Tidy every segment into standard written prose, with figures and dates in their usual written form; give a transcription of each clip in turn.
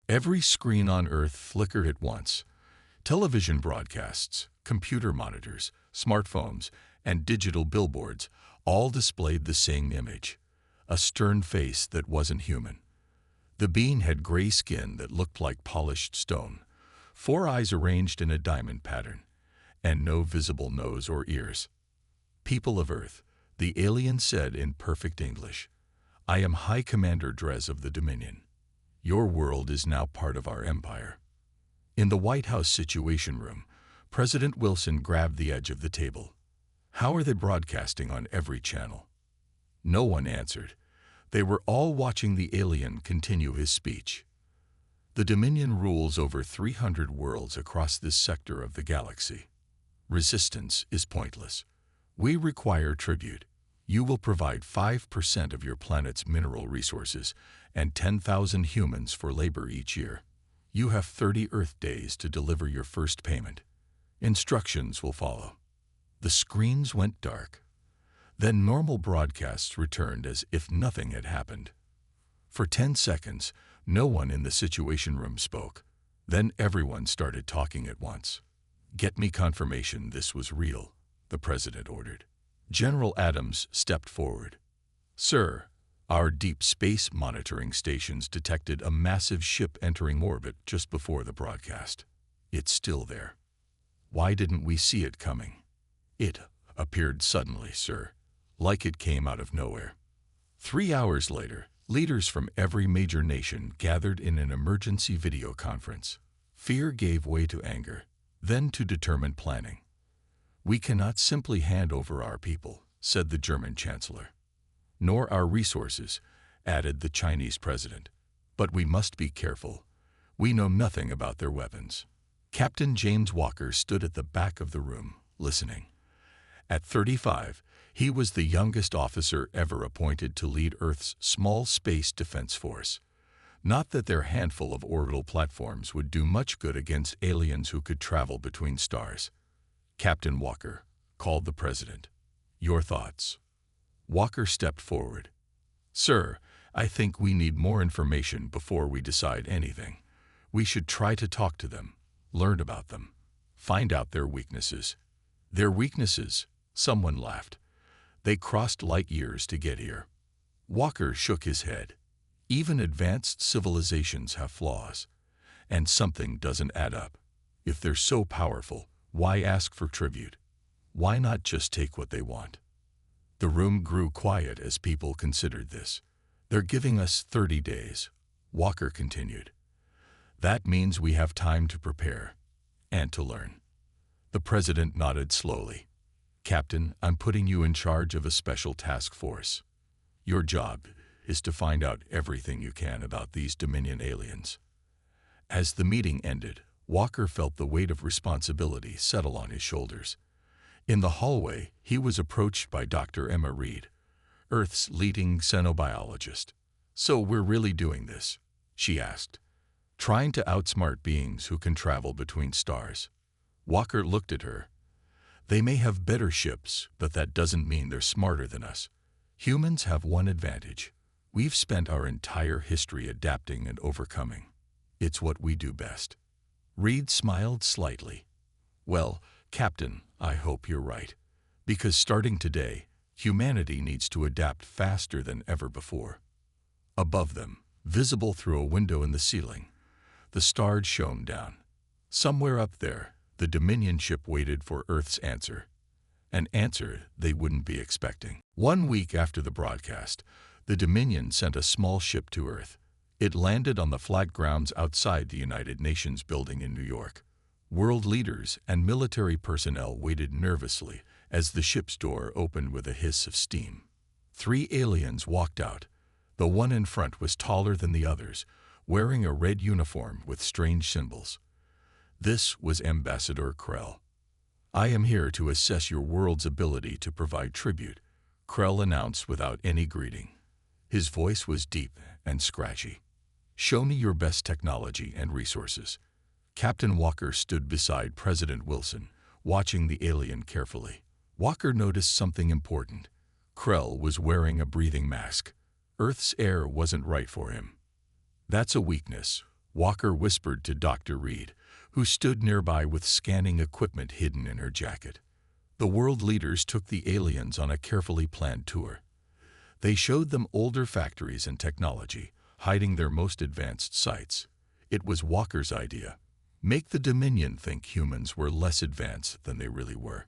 Every screen on Earth flickered at once. Television broadcasts, computer monitors, smartphones, and digital billboards all displayed the same image: a stern face that wasn't human. The being had gray skin that looked like polished stone, 4 eyes arranged in a diamond pattern, and no visible nose or ears. "People of Earth," the alien said in perfect English, "I am High Commander Drez of the Dominion. Your world is now part of our empire." In the White House Situation Room, President Wilson grabbed the edge of the table. "How are they broadcasting on every channel?" No one answered. They were all watching the alien continue his speech. "The Dominion rules over 300 worlds across this sector of the galaxy. Resistance is pointless. We require tribute. You will provide 5% of your planet's mineral resources and 10,000 humans for labor each year. You have 30 Earth days to deliver your first payment. Instructions will follow." The screens went dark. Then normal broadcasts returned as if nothing had happened. For 10 seconds, no one in the Situation Room spoke. Then everyone started talking at once. "Get me confirmation this was real," the president ordered. General Adams stepped forward. "Sir, our deep space monitoring stations detected a massive ship entering orbit just before the broadcast. It's still there. Why didn't we see it coming? It appeared suddenly, sir, like it came out of nowhere." 3 hours later, leaders from every major nation gathered in an emergency video conference. Fear gave way to anger, then to determined planning. "We cannot simply hand over our people," said the German chancellor. "Nor our resources," added the Chinese president. "But we must be careful. We know nothing about their weapons." Captain James Walker stood at the back of the room, listening. At 35, he was the youngest officer ever appointed to lead Earth's small space defense force. Not that their handful of orbital platforms would do much good against aliens who could travel between stars. "Captain Walker," called the president, "your thoughts." Walker stepped forward. "Sir, I think we need more information before we decide anything. We should try to talk to them, learn about them, find out their weaknesses." "Their weaknesses?" Someone laughed. "They crossed light years to get here." Walker shook his head. "Even advanced civilizations have flaws, and something doesn't add up. If they're so powerful, why ask for tribute? Why not just take what they want?" The room grew quiet as people considered this. "They're giving us 30 days, Walker continued. "That means we have time to prepare and to learn." The president nodded slowly. "Captain, I'm putting you in charge of a special task force. Your job is to find out everything you can about these Dominion aliens." As the meeting ended, Walker felt the weight of responsibility settle on his shoulders. In the hallway, he was approached by Dr. Emma Reed, Earth's leading xenobiologist. "So we're really doing this?" she asked. "Trying to outsmart beings who can travel between stars?" Walker looked at her. "They may have better ships, but that doesn't mean they're smarter than us. Humans have one advantage. We've spent our entire history adapting and overcoming. It's what we do best." Reed smiled slightly. "Well, Captain, I hope you're right. Because starting today, humanity needs to adapt faster than ever before." Above them, visible through a window in the ceiling, the stars shone down. Somewhere up there, the Dominion ship waited for Earth's answer. An answer they wouldn't be expecting. 1 week after the broadcast, the Dominion sent a small ship to Earth. It landed on the flat grounds outside the United Nations building in New York. World leaders and military personnel waited nervously as the ship's door opened with a hiss of steam. 3 aliens walked out. The one in front was taller than the others, wearing a red uniform with strange symbols. This was Ambassador Krell. "I am here to assess your world's ability to provide tribute," Krell announced without any greeting. His voice was deep and scratchy. "Show me your best technology and resources." Captain Walker stood beside President Wilson, watching the alien carefully. Walker noticed something important. Krell was wearing a breathing mask. Earth's air wasn't right for him. "That's a weakness," Walker whispered to Dr. Reed, who stood nearby with scanning equipment hidden in her jacket. The world leaders took the aliens on a carefully planned tour. They showed them older factories and technology, hiding their most advanced sites. It was Walker's idea. Make the Dominion think humans were less advanced than they really were.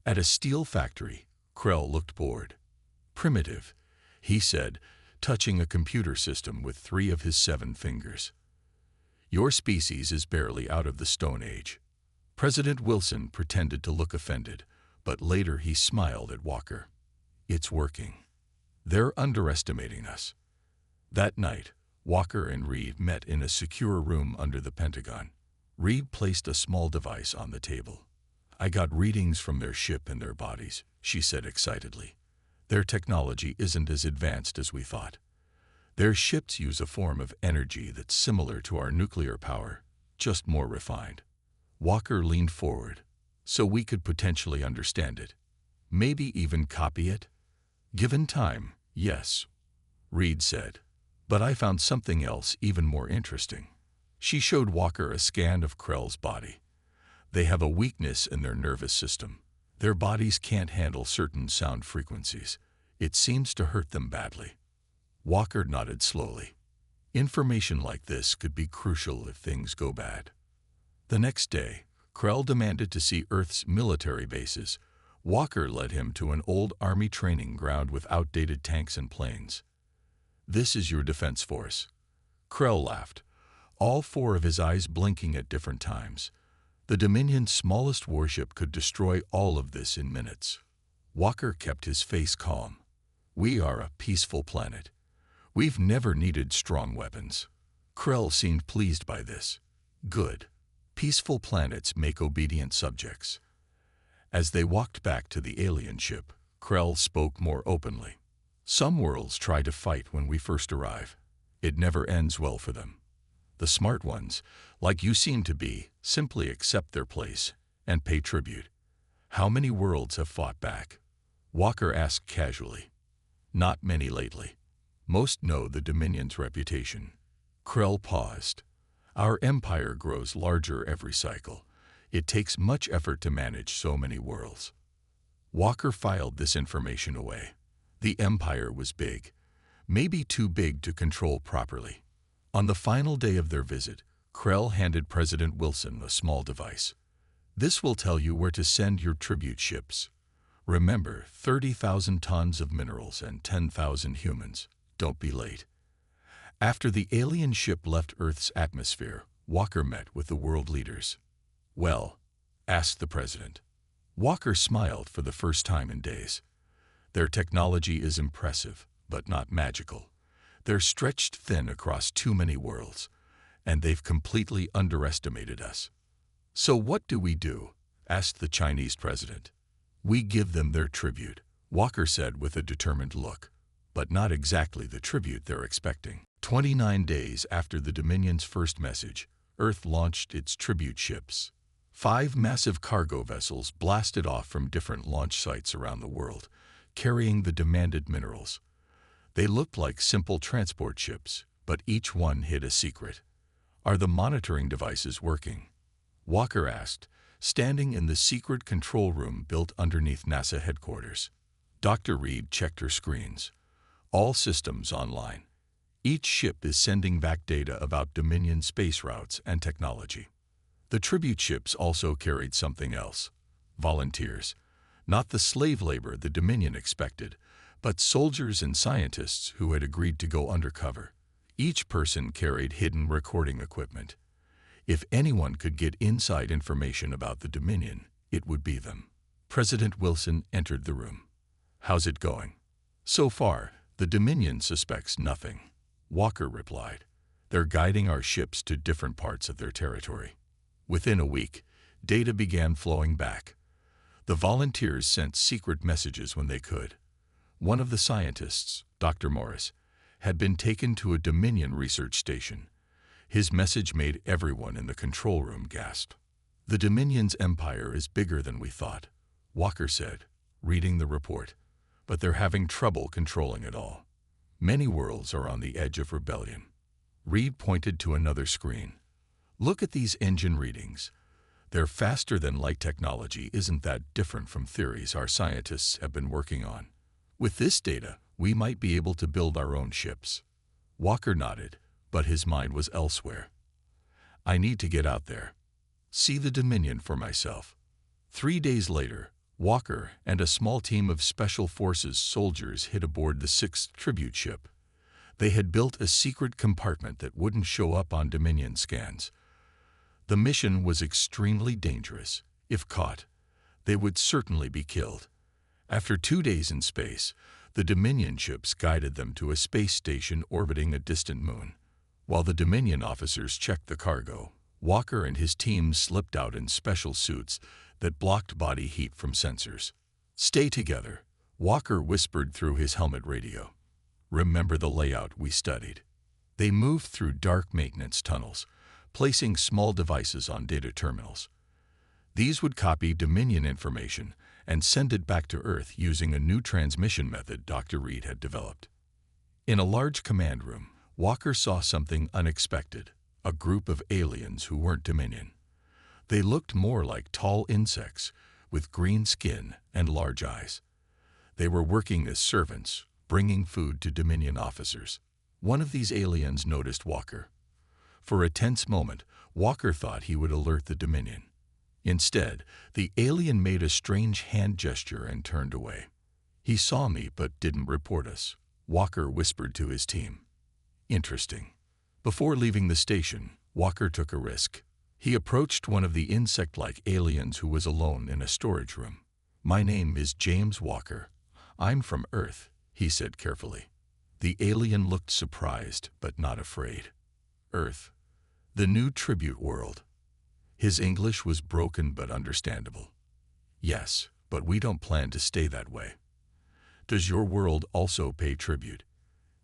At a steel factory, Krell looked bored. Primitive, he said, touching a computer system with 3 of his 7 fingers. Your species is barely out of the Stone Age. President Wilson pretended to look offended, but later he smiled at Walker. It's working. They're underestimating us. That night, Walker and Reed met in a secure room under the Pentagon. Reed placed a small device on the table. I got readings from their ship and their bodies, she said excitedly. Their technology isn't as advanced as we thought. Their ships use a form of energy that's similar to our nuclear power, just more refined. Walker leaned forward, so we could potentially understand it. Maybe even copy it? Given time, yes, Reed said. But I found something else even more interesting. She showed Walker a scan of Krell's body. They have a weakness in their nervous system. Their bodies can't handle certain sound frequencies. It seems to hurt them badly. Walker nodded slowly. Information like this could be crucial if things go bad. The next day, Krell demanded to see Earth's military bases. Walker led him to an old army training ground with outdated tanks and planes. This is your defense force. Krell laughed, all 4 of his eyes blinking at different times. The Dominion's smallest warship could destroy all of this in minutes. Walker kept his face calm. We are a peaceful planet. We've never needed strong weapons. Krell seemed pleased by this. Good. Peaceful planets make obedient subjects. As they walked back to the alien ship, Krell spoke more openly. Some worlds try to fight when we first arrive. It never ends well for them. The smart ones, like you seem to be, simply accept their place and pay tribute. How many worlds have fought back? Walker asked casually. Not many lately. Most know the Dominion's reputation. Krell paused. Our empire grows larger every cycle. It takes much effort to manage so many worlds. Walker filed this information away. The empire was big, maybe too big to control properly. On the final day of their visit, Krell handed President Wilson a small device. This will tell you where to send your tribute ships. Remember, 30,000 tons of minerals and 10,000 humans. Don't be late. After the alien ship left Earth's atmosphere, Walker met with the world leaders. Well, asked the president. Walker smiled for the first time in days. Their technology is impressive, but not magical. They're stretched thin across too many worlds, and they've completely underestimated us. So what do we do? Asked the Chinese president. We give them their tribute, Walker said with a determined look, but not exactly the tribute they're expecting. 29 days after the Dominion's first message, Earth launched its tribute ships. 5 massive cargo vessels blasted off from different launch sites around the world, carrying the demanded minerals. They looked like simple transport ships, but each one hid a secret. Are the monitoring devices working? Walker asked, standing in the secret control room built underneath NASA headquarters. Dr. Reed checked her screens. All systems online. Each ship is sending back data about Dominion space routes and technology. The tribute ships also carried something else. Volunteers. Not the slave labor the Dominion expected, but soldiers and scientists who had agreed to go undercover. Each person carried hidden recording equipment. If anyone could get inside information about the Dominion, it would be them. President Wilson entered the room. How's it going? So far, the Dominion suspects nothing, Walker replied. They're guiding our ships to different parts of their territory. Within a week, data began flowing back. The volunteers sent secret messages when they could. One of the scientists, Dr. Morris, had been taken to a Dominion research station. His message made everyone in the control room gasp. The Dominion's empire is bigger than we thought, Walker said, reading the report, but they're having trouble controlling it all. Many worlds are on the edge of rebellion. Reed pointed to another screen. Look at these engine readings. Their faster-than-light technology isn't that different from theories our scientists have been working on. With this data, we might be able to build our own ships. Walker nodded, but his mind was elsewhere. I need to get out there. See the Dominion for myself. 3 days later, Walker and a small team of Special Forces soldiers hit aboard the 6th tribute ship. They had built a secret compartment that wouldn't show up on Dominion scans. The mission was extremely dangerous. If caught, they would certainly be killed. After 2 days in space, the Dominion ships guided them to a space station orbiting a distant moon. While the Dominion officers checked the cargo, Walker and his team slipped out in special suits that blocked body heat from sensors. Stay together, Walker whispered through his helmet radio. Remember the layout we studied. They moved through dark maintenance tunnels, placing small devices on data terminals. These would copy Dominion information and send it back to Earth using a new transmission method Dr. Reed had developed. In a large command room, Walker saw something unexpected, a group of aliens who weren't Dominion. They looked more like tall insects with green skin and large eyes. They were working as servants, bringing food to Dominion officers. One of these aliens noticed Walker. For a tense moment, Walker thought he would alert the Dominion. Instead, the alien made a strange hand gesture and turned away. He saw me but didn't report us, Walker whispered to his team. Interesting. Before leaving the station, Walker took a risk. He approached one of the insect-like aliens who was alone in a storage room. My name is James Walker. I'm from Earth, he said carefully. The alien looked surprised but not afraid. Earth, the new tribute world. His English was broken but understandable. Yes, but we don't plan to stay that way. Does your world also pay tribute?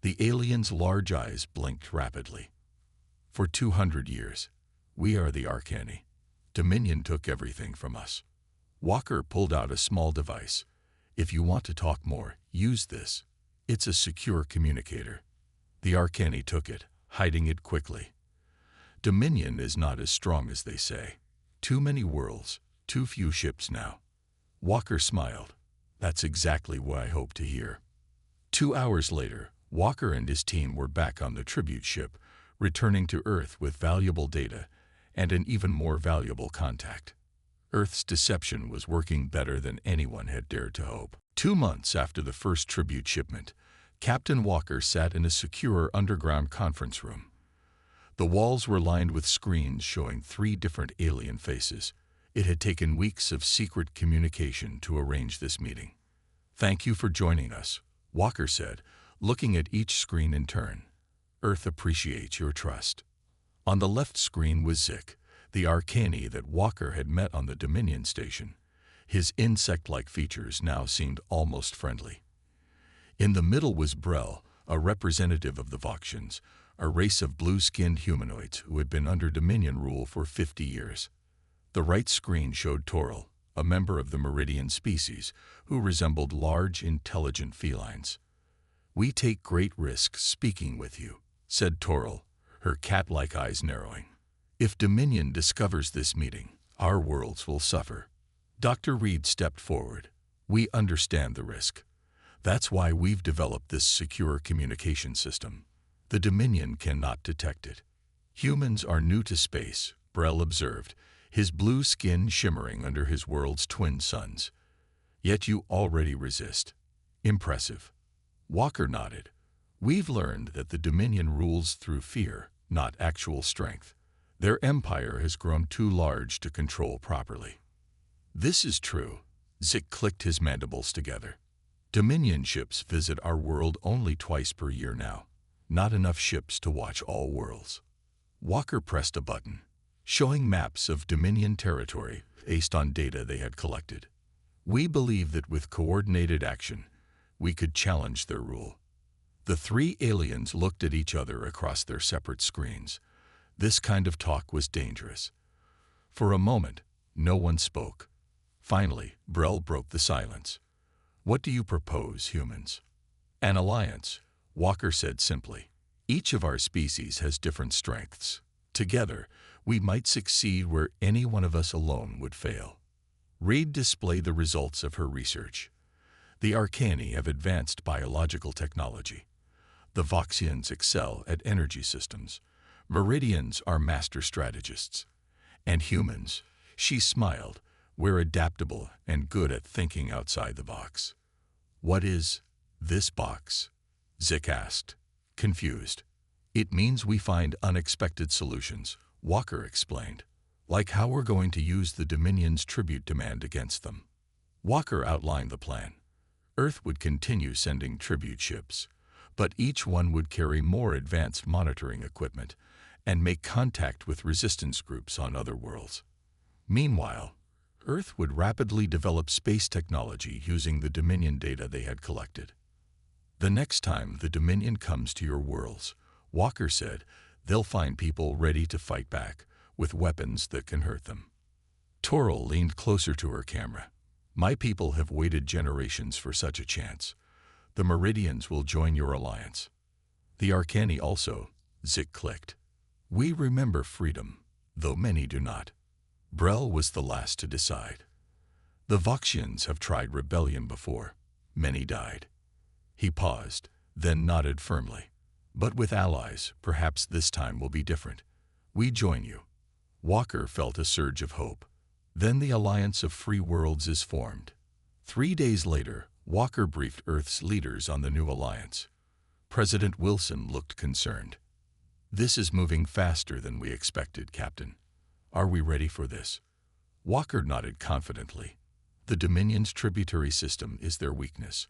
The alien's large eyes blinked rapidly. For 200 years, we are the Arcani. Dominion took everything from us. Walker pulled out a small device. If you want to talk more, use this. It's a secure communicator. The Arcani took it, hiding it quickly. Dominion is not as strong as they say. Too many worlds, too few ships now. Walker smiled. That's exactly what I hoped to hear. 2 hours later, Walker and his team were back on the tribute ship, returning to Earth with valuable data and an even more valuable contact. Earth's deception was working better than anyone had dared to hope. 2 months after the first tribute shipment, Captain Walker sat in a secure underground conference room. The walls were lined with screens showing 3 different alien faces. It had taken weeks of secret communication to arrange this meeting. Thank you for joining us, Walker said, looking at each screen in turn. Earth appreciates your trust. On the left screen was Zik, the Arcani that Walker had met on the Dominion station. His insect-like features now seemed almost friendly. In the middle was Brel, a representative of the Voxians, a race of blue-skinned humanoids who had been under Dominion rule for 50 years. The right screen showed Toril, a member of the Meridian species, who resembled large, intelligent felines. We take great risks speaking with you, said Toril, her cat-like eyes narrowing. If Dominion discovers this meeting, our worlds will suffer. Dr. Reed stepped forward. We understand the risk. That's why we've developed this secure communication system. The Dominion cannot detect it. Humans are new to space, Brel observed, his blue skin shimmering under his world's twin suns. Yet you already resist. Impressive. Walker nodded. We've learned that the Dominion rules through fear, not actual strength. Their empire has grown too large to control properly. This is true. Zik clicked his mandibles together. Dominion ships visit our world only twice per year now. Not enough ships to watch all worlds. Walker pressed a button, showing maps of Dominion territory based on data they had collected. We believe that with coordinated action, we could challenge their rule. The 3 aliens looked at each other across their separate screens. This kind of talk was dangerous. For a moment, no one spoke. Finally, Brel broke the silence. What do you propose, humans? An alliance, Walker said simply. Each of our species has different strengths. Together, we might succeed where any one of us alone would fail. Reed displayed the results of her research. The Arcani have advanced biological technology. The Voxians excel at energy systems. Meridians are master strategists. And humans, she smiled, we're adaptable and good at thinking outside the box. What is this box? Zick asked, confused. It means we find unexpected solutions, Walker explained, like how we're going to use the Dominion's tribute demand against them. Walker outlined the plan. Earth would continue sending tribute ships, but each one would carry more advanced monitoring equipment and make contact with resistance groups on other worlds. Meanwhile, Earth would rapidly develop space technology using the Dominion data they had collected. The next time the Dominion comes to your worlds, Walker said, they'll find people ready to fight back with weapons that can hurt them. Toril leaned closer to her camera. My people have waited generations for such a chance. The Meridians will join your alliance. The Arcani also, Zick clicked. We remember freedom, though many do not. Brel was the last to decide. The Voxians have tried rebellion before. Many died. He paused, then nodded firmly. But with allies, perhaps this time will be different. We join you. Walker felt a surge of hope. Then the Alliance of Free Worlds is formed. 3 days later, Walker briefed Earth's leaders on the new alliance. President Wilson looked concerned. This is moving faster than we expected, Captain. Are we ready for this? Walker nodded confidently. The Dominion's tributary system is their weakness.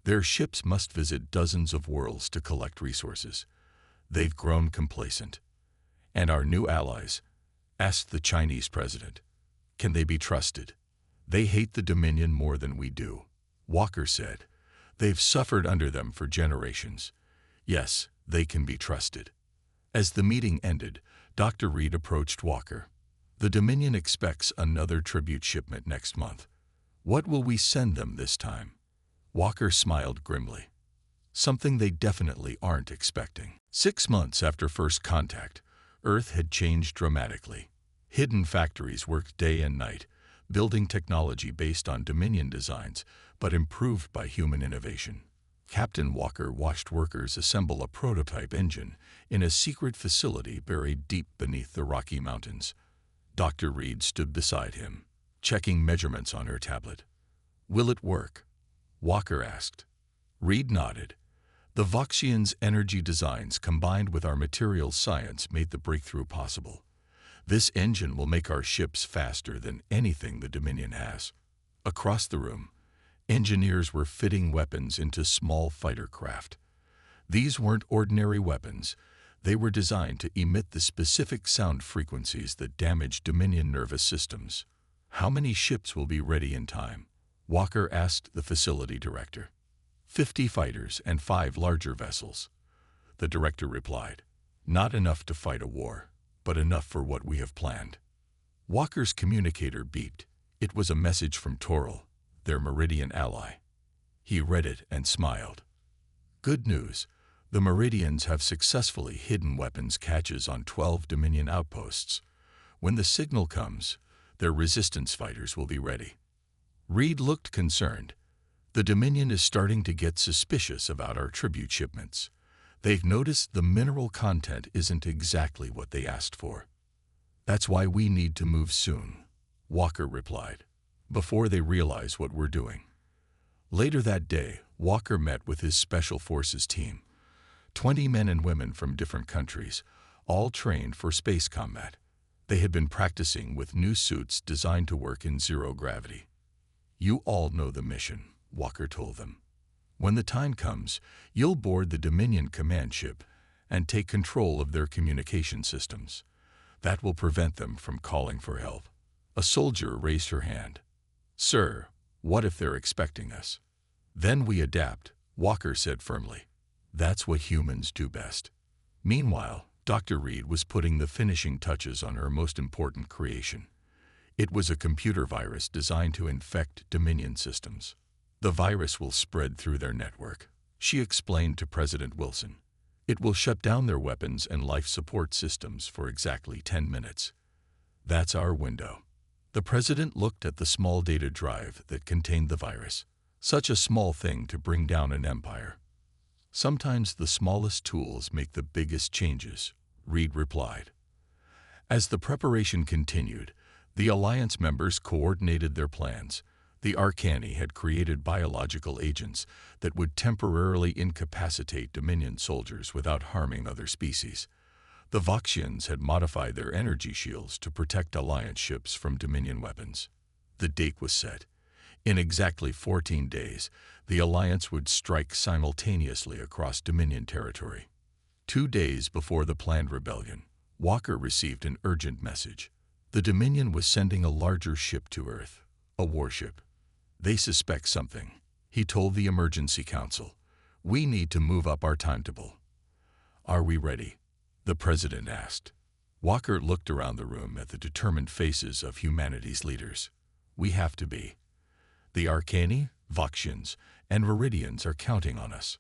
Their ships must visit dozens of worlds to collect resources. They've grown complacent. And our new allies? Asked the Chinese president. Can they be trusted? They hate the Dominion more than we do. Walker said. They've suffered under them for generations. Yes, they can be trusted. As the meeting ended, Dr. Reed approached Walker. The Dominion expects another tribute shipment next month. What will we send them this time? Walker smiled grimly. Something they definitely aren't expecting. 6 months after first contact, Earth had changed dramatically. Hidden factories worked day and night, building technology based on Dominion designs, but improved by human innovation. Captain Walker watched workers assemble a prototype engine in a secret facility buried deep beneath the Rocky Mountains. Dr. Reed stood beside him, checking measurements on her tablet. Will it work? Walker asked. Reed nodded. The Voxians' energy designs combined with our materials science made the breakthrough possible. This engine will make our ships faster than anything the Dominion has. Across the room, engineers were fitting weapons into small fighter craft. These weren't ordinary weapons. They were designed to emit the specific sound frequencies that damage Dominion nervous systems. How many ships will be ready in time? Walker asked the facility director. 50 fighters and 5 larger vessels. The director replied. Not enough to fight a war, but enough for what we have planned. Walker's communicator beeped. It was a message from Toril, their Meridian ally. He read it and smiled. Good news. The Meridians have successfully hidden weapons caches on 12 Dominion outposts. When the signal comes, their resistance fighters will be ready. Reed looked concerned. The Dominion is starting to get suspicious about our tribute shipments. They've noticed the mineral content isn't exactly what they asked for. That's why we need to move soon, Walker replied, before they realize what we're doing. Later that day, Walker met with his Special Forces team. 20 men and women from different countries, all trained for space combat. They had been practicing with new suits designed to work in zero gravity. You all know the mission, Walker told them. When the time comes, you'll board the Dominion command ship and take control of their communication systems. That will prevent them from calling for help. A soldier raised her hand. Sir, what if they're expecting us? Then we adapt, Walker said firmly. That's what humans do best. Meanwhile, Dr. Reed was putting the finishing touches on her most important creation. It was a computer virus designed to infect Dominion systems. The virus will spread through their network, she explained to President Wilson. It will shut down their weapons and life support systems for exactly 10 minutes. That's our window. The president looked at the small data drive that contained the virus. Such a small thing to bring down an empire. Sometimes the smallest tools make the biggest changes, Reed replied. As the preparation continued, the Alliance members coordinated their plans. The Arcani had created biological agents that would temporarily incapacitate Dominion soldiers without harming other species. The Voxians had modified their energy shields to protect Alliance ships from Dominion weapons. The date was set. In exactly 14 days, the Alliance would strike simultaneously across Dominion territory. 2 days before the planned rebellion, Walker received an urgent message. The Dominion was sending a larger ship to Earth, a warship. They suspect something, he told the Emergency Council. We need to move up our timetable. Are we ready? The president asked. Walker looked around the room at the determined faces of humanity's leaders. We have to be. The Arcani, Voxians, and Viridians are counting on us.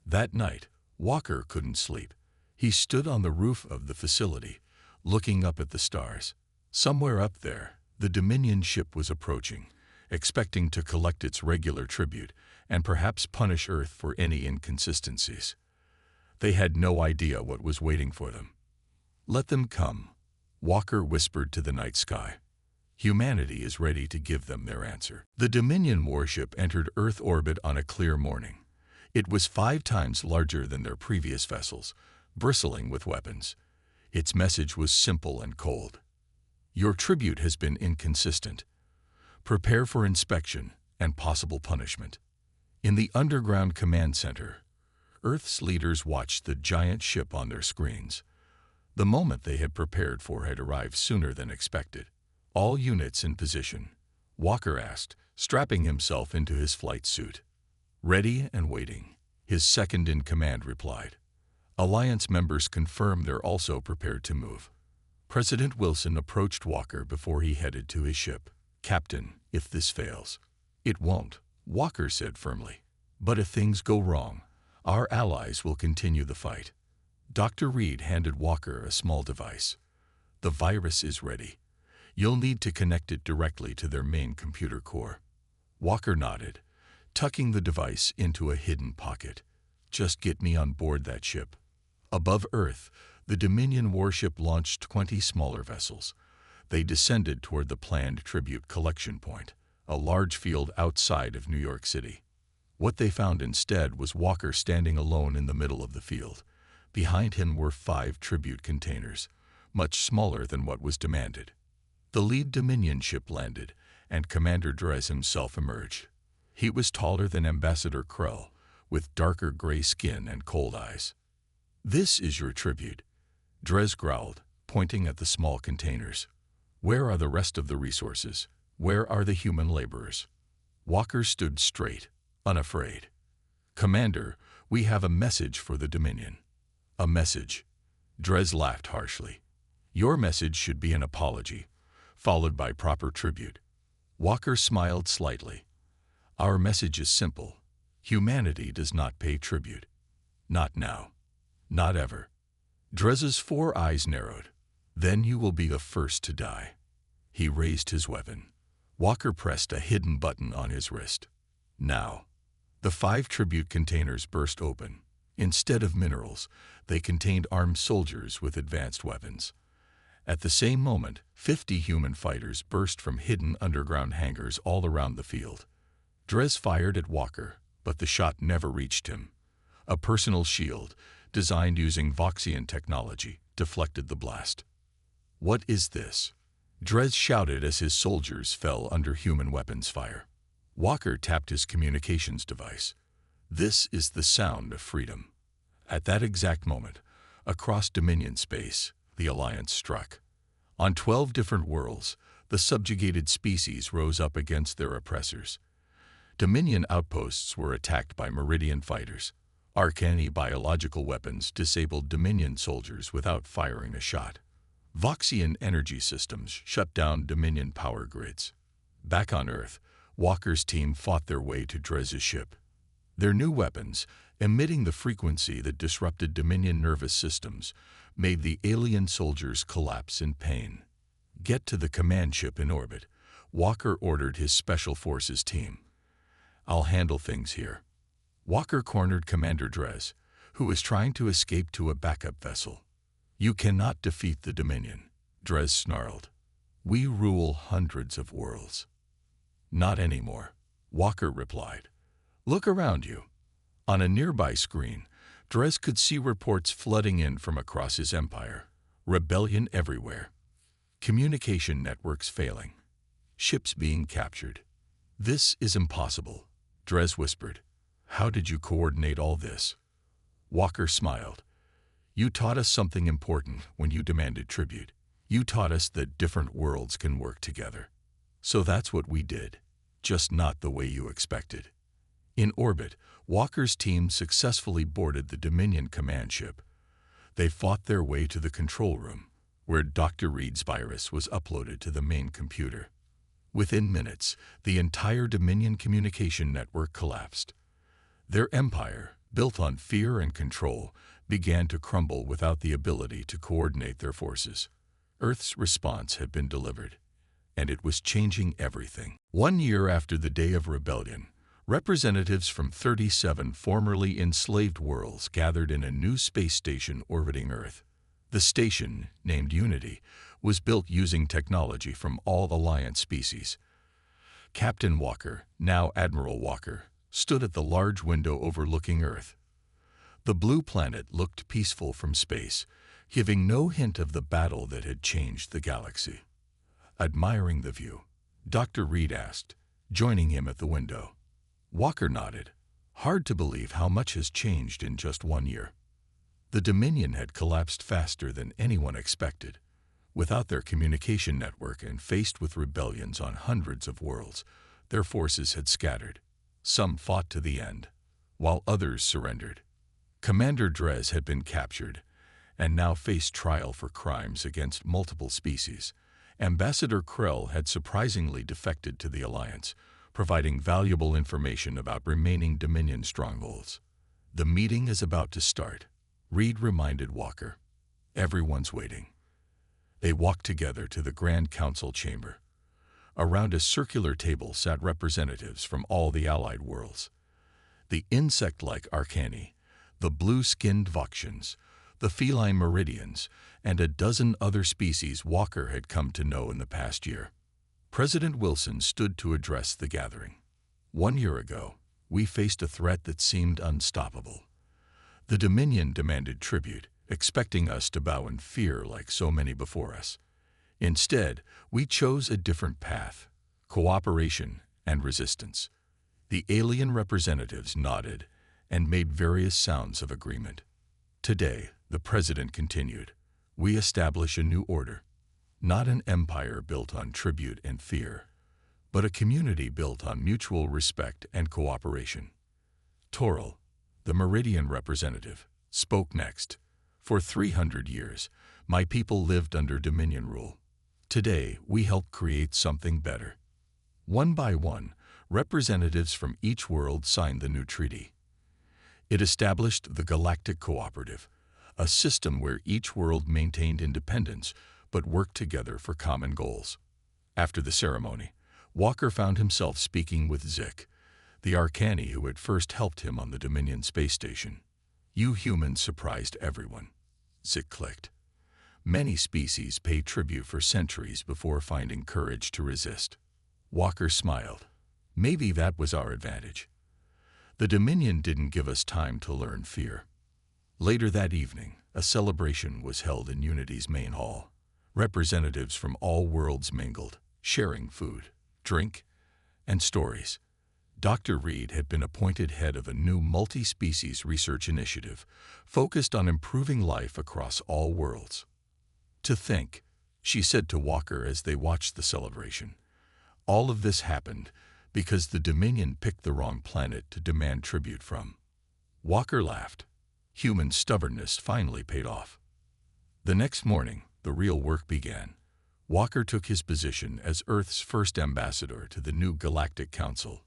That night, Walker couldn't sleep. He stood on the roof of the facility, looking up at the stars. Somewhere up there, the Dominion ship was approaching, expecting to collect its regular tribute and perhaps punish Earth for any inconsistencies. They had no idea what was waiting for them. Let them come, Walker whispered to the night sky. Humanity is ready to give them their answer. The Dominion warship entered Earth orbit on a clear morning. It was 5 times larger than their previous vessels, bristling with weapons. Its message was simple and cold. Your tribute has been inconsistent. Prepare for inspection and possible punishment. In the underground command center, Earth's leaders watched the giant ship on their screens. The moment they had prepared for had arrived sooner than expected. All units in position, Walker asked, strapping himself into his flight suit. Ready and waiting, his second-in-command replied. Alliance members confirmed they're also prepared to move. President Wilson approached Walker before he headed to his ship. Captain, if this fails. It won't, Walker said firmly. But if things go wrong, our allies will continue the fight. Dr. Reed handed Walker a small device. The virus is ready. You'll need to connect it directly to their main computer core. Walker nodded, tucking the device into a hidden pocket. Just get me on board that ship. Above Earth, the Dominion warship launched 20 smaller vessels. They descended toward the planned tribute collection point, a large field outside of New York City. What they found instead was Walker standing alone in the middle of the field. Behind him were 5 tribute containers, much smaller than what was demanded. The lead Dominion ship landed, and Commander Drez himself emerged. He was taller than Ambassador Krell, with darker gray skin and cold eyes. This is your tribute, Drez growled, pointing at the small containers. Where are the rest of the resources? Where are the human laborers? Walker stood straight, unafraid. Commander, we have a message for the Dominion. A message. Drez laughed harshly. Your message should be an apology, followed by proper tribute. Walker smiled slightly. Our message is simple. Humanity does not pay tribute. Not now. Not ever. Drez's 4 eyes narrowed. Then you will be the first to die. He raised his weapon. Walker pressed a hidden button on his wrist. Now. The 5 tribute containers burst open. Instead of minerals, they contained armed soldiers with advanced weapons. At the same moment, 50 human fighters burst from hidden underground hangars all around the field. Drez fired at Walker, but the shot never reached him. A personal shield, designed using Voxian technology, deflected the blast. What is this? Drez shouted as his soldiers fell under human weapons fire. Walker tapped his communications device. This is the sound of freedom. At that exact moment, across Dominion space, the Alliance struck. On 12 different worlds, the subjugated species rose up against their oppressors. Dominion outposts were attacked by Meridian fighters. Arcani biological weapons disabled Dominion soldiers without firing a shot. Voxian energy systems shut down Dominion power grids. Back on Earth, Walker's team fought their way to Drez's ship. Their new weapons, emitting the frequency that disrupted Dominion nervous systems, made the alien soldiers collapse in pain. "Get to the command ship in orbit," Walker ordered his Special Forces team. "I'll handle things here." Walker cornered Commander Dres, who was trying to escape to a backup vessel. "You cannot defeat the Dominion," Dres snarled. "We rule hundreds of worlds." "Not anymore," Walker replied. "Look around you." On a nearby screen, Dres could see reports flooding in from across his empire. Rebellion everywhere. Communication networks failing. Ships being captured. "This is impossible," Dres whispered. "How did you coordinate all this?" Walker smiled. "You taught us something important when you demanded tribute. You taught us that different worlds can work together. So that's what we did, just not the way you expected." In orbit, Walker's team successfully boarded the Dominion command ship. They fought their way to the control room, where Dr. Reed's virus was uploaded to the main computer. Within minutes, the entire Dominion communication network collapsed. Their empire, built on fear and control, began to crumble without the ability to coordinate their forces. Earth's response had been delivered, and it was changing everything. 1 year after the Day of Rebellion, representatives from 37 formerly enslaved worlds gathered in a new space station orbiting Earth. The station, named Unity, was built using technology from all Alliance species. Captain Walker, now Admiral Walker, stood at the large window overlooking Earth. The blue planet looked peaceful from space, giving no hint of the battle that had changed the galaxy. Admiring the view, Dr. Reed asked, joining him at the window. Walker nodded. Hard to believe how much has changed in just 1 year. The Dominion had collapsed faster than anyone expected. Without their communication network and faced with rebellions on hundreds of worlds, their forces had scattered. Some fought to the end, while others surrendered. Commander Dres had been captured and now faced trial for crimes against multiple species. Ambassador Krell had surprisingly defected to the Alliance, providing valuable information about remaining Dominion strongholds. "The meeting is about to start," Reed reminded Walker. "Everyone's waiting." They walked together to the Grand Council chamber. Around a circular table sat representatives from all the allied worlds. The insect-like Arcani, the blue-skinned Voxians, the feline Meridians, and a dozen other species Walker had come to know in the past year. President Wilson stood to address the gathering. 1 year ago, we faced a threat that seemed unstoppable. The Dominion demanded tribute, expecting us to bow in fear like so many before us. Instead, we chose a different path: cooperation and resistance. The alien representatives nodded and made various sounds of agreement. Today, the president continued, we establish a new order, not an empire built on tribute and fear, but a community built on mutual respect and cooperation. Toril, the Meridian representative, spoke next. For 300 years, my people lived under Dominion rule. Today, we help create something better. One by one, representatives from each world signed the new treaty. It established the Galactic Cooperative, a system where each world maintained independence but worked together for common goals. After the ceremony, Walker found himself speaking with Zik, the Arcani who had first helped him on the Dominion space station. You humans surprised everyone, Zik clicked. Many species pay tribute for centuries before finding courage to resist. Walker smiled. Maybe that was our advantage. The Dominion didn't give us time to learn fear. Later that evening, a celebration was held in Unity's main hall. Representatives from all worlds mingled, sharing food, drink, and stories. Dr. Reed had been appointed head of a new multi-species research initiative focused on improving life across all worlds. To think, she said to Walker as they watched the celebration, all of this happened because the Dominion picked the wrong planet to demand tribute from. Walker laughed. Human stubbornness finally paid off. The next morning, the real work began. Walker took his position as Earth's first ambassador to the new Galactic Council.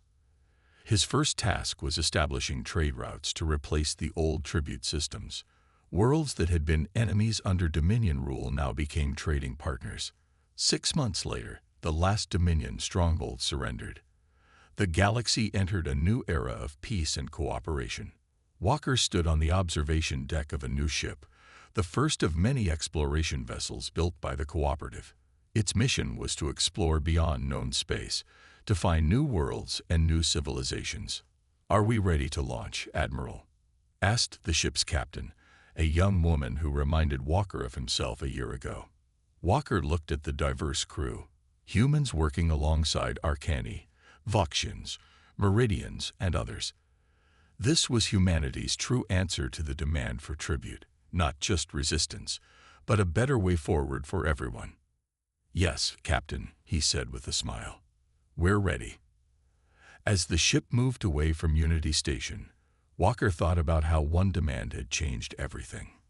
His first task was establishing trade routes to replace the old tribute systems. Worlds that had been enemies under Dominion rule now became trading partners. 6 months later, the last Dominion stronghold surrendered. The galaxy entered a new era of peace and cooperation. Walker stood on the observation deck of a new ship, the first of many exploration vessels built by the cooperative. Its mission was to explore beyond known space, to find new worlds and new civilizations. "Are we ready to launch, Admiral?" asked the ship's captain, a young woman who reminded Walker of himself a year ago. Walker looked at the diverse crew, humans working alongside Arcani, Voxians, Meridians, and others. This was humanity's true answer to the demand for tribute, not just resistance, but a better way forward for everyone. "Yes, Captain," he said with a smile. "We're ready." As the ship moved away from Unity Station, Walker thought about how one demand had changed everything.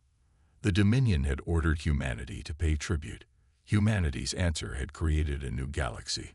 The Dominion had ordered humanity to pay tribute. Humanity's answer had created a new galaxy.